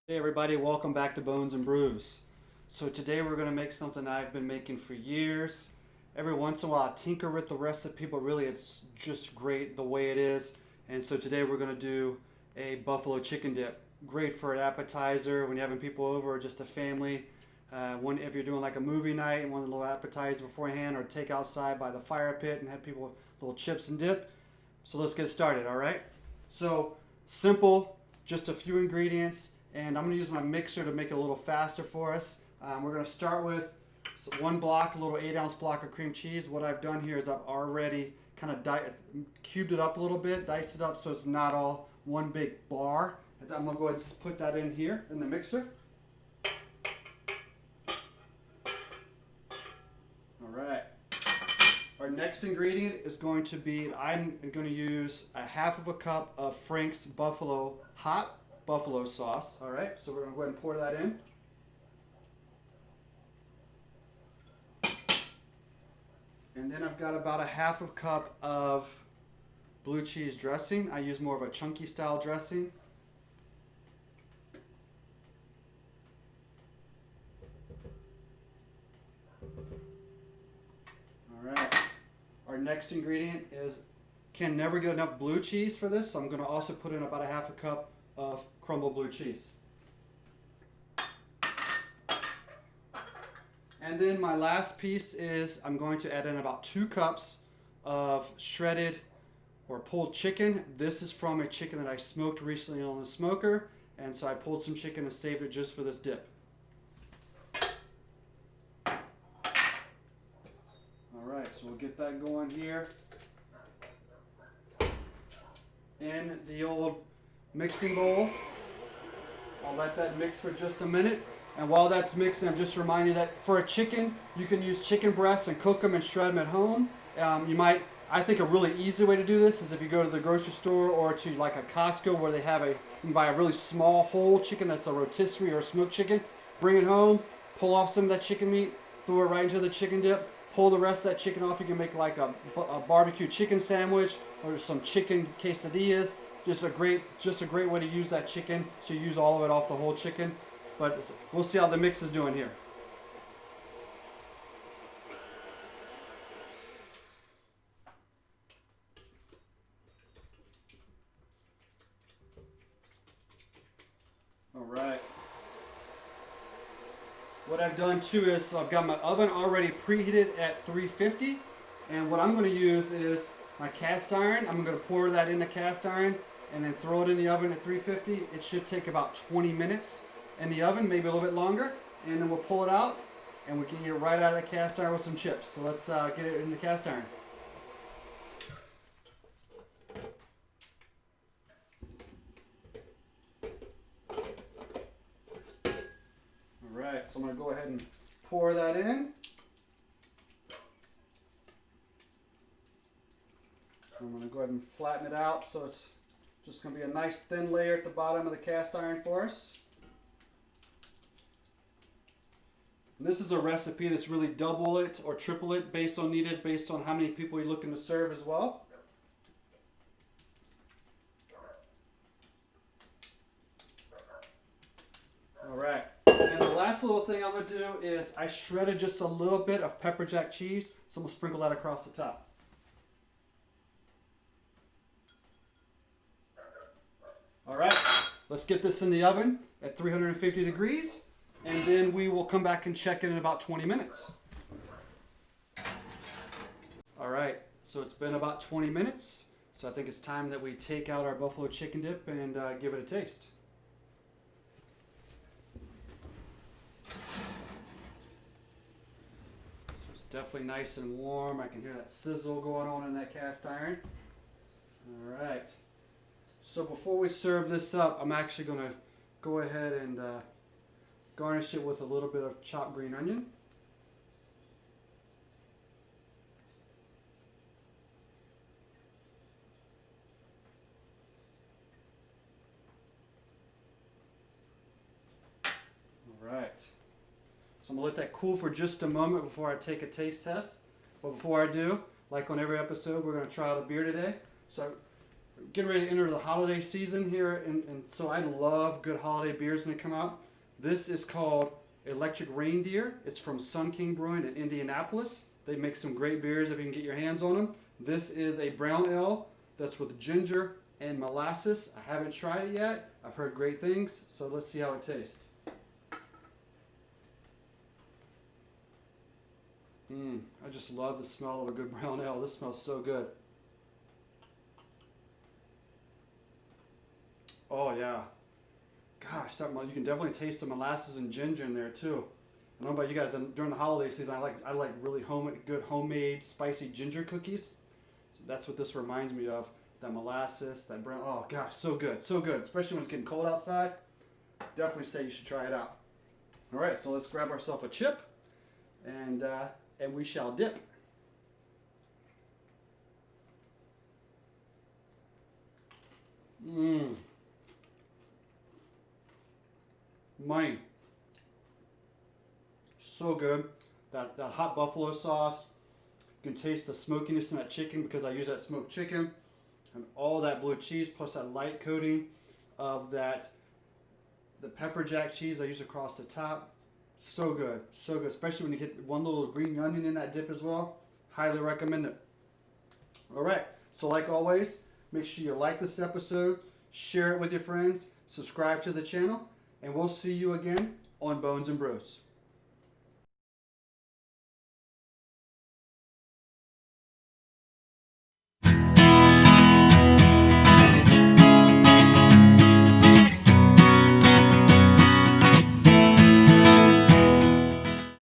Hey everybody, welcome back to Bones and Brews. So today we're going to make something I've been making for years. Every once in a while I tinker with the recipe, but really it's just great the way it is. And so today we're going to do a buffalo chicken dip. Great for an appetizer when you're having people over or just a family. If you're doing like a movie night and want a little appetizer beforehand, or take outside by the fire pit and have people little chips and dip. So let's get started, all right? So simple, just a few ingredients. And I'm going to use my mixer to make it a little faster for us. We're going to start with one block, a little 8-ounce block of cream cheese. What I've done here is I've already kind of cubed it up a little bit, diced it up so it's not all one big bar. And I'm going to go ahead and put that in here in the mixer. All right. Our next ingredient is going to be, I'm going to use a half of a cup of Frank's hot buffalo sauce. All right, so we're going to go ahead and pour that in. And then I've got about a half a cup of blue cheese dressing. I use more of a chunky style dressing. All right, our next ingredient is, can never get enough blue cheese for this, so I'm going to also put in about a half a cup of crumbled blue cheese. And then my last piece is I'm going to add in about 2 cups of shredded or pulled chicken. This is from a chicken that I smoked recently on the smoker, and so I pulled some chicken and saved it just for this dip. Alright, so we'll get that going here. In the old mixing bowl. I'll let that mix for just a minute. And while that's mixing, I'm just reminding you that for a chicken, you can use chicken breasts and cook them and shred them at home. I think a really easy way to do this is if you go to the grocery store or to like a Costco where they have you can buy a really small whole chicken that's a rotisserie or a smoked chicken. Bring it home, pull off some of that chicken meat, throw it right into the chicken dip, pull the rest of that chicken off. You can make like a barbecue chicken sandwich or some chicken quesadillas. Just a great way to use that chicken. So you use all of it off the whole chicken. But we'll see how the mix is doing here. All right. What I've done too is I've got my oven already preheated at 350, and what I'm going to use is my cast iron. I'm going to pour that in the cast iron and then throw it in the oven at 350. It should take about 20 minutes in the oven, maybe a little bit longer, and then we'll pull it out and we can eat it right out of the cast iron with some chips. So let's get it in the cast iron. Alright, so I'm going to go ahead and pour that in. I'm going to go ahead and flatten it out so it's just going to be a nice thin layer at the bottom of the cast iron for us. And this is a recipe that's really double it or triple it based on how many people you're looking to serve as well. Alright, and the last little thing I'm going to do is I shredded just a little bit of pepper jack cheese, so we'll sprinkle that across the top. Alright, let's get this in the oven at 350 degrees, and then we will come back and check it in about 20 minutes. Alright, so it's been about 20 minutes, so I think it's time that we take out our buffalo chicken dip and give it a taste. So it's definitely nice and warm. I can hear that sizzle going on in that cast iron. Alright. So before we serve this up, I'm actually going to go ahead and garnish it with a little bit of chopped green onion. Alright. So I'm going to let that cool for just a moment before I take a taste test. But before I do, like on every episode, we're going to try out a beer today. So getting ready to enter the holiday season here, and so I love good holiday beers when they come out. This is called Electric Reindeer. It's from Sun King Brewing in Indianapolis. They make some great beers if you can get your hands on them. This is a brown ale that's with ginger and molasses. I haven't tried it yet. I've heard great things, so let's see how it tastes. I just love the smell of a good brown ale. This smells so good. Oh yeah. Gosh, you can definitely taste the molasses and ginger in there too. I don't know about you guys. During the holiday season, I like really good homemade spicy ginger cookies. So that's what this reminds me of. That molasses, that brown. Oh gosh, so good, so good. Especially when it's getting cold outside. Definitely say you should try it out. All right, so let's grab ourselves a chip, and we shall dip. Mine. So good. That hot buffalo sauce. You can taste the smokiness in that chicken because I use that smoked chicken. And all that blue cheese plus that light coating of the pepper jack cheese I use across the top. So good. So good. Especially when you get one little green onion in that dip as well. Highly recommend it. Alright. So like always, make sure you like this episode. Share it with your friends. Subscribe to the channel. And we'll see you again on Bones and Brews.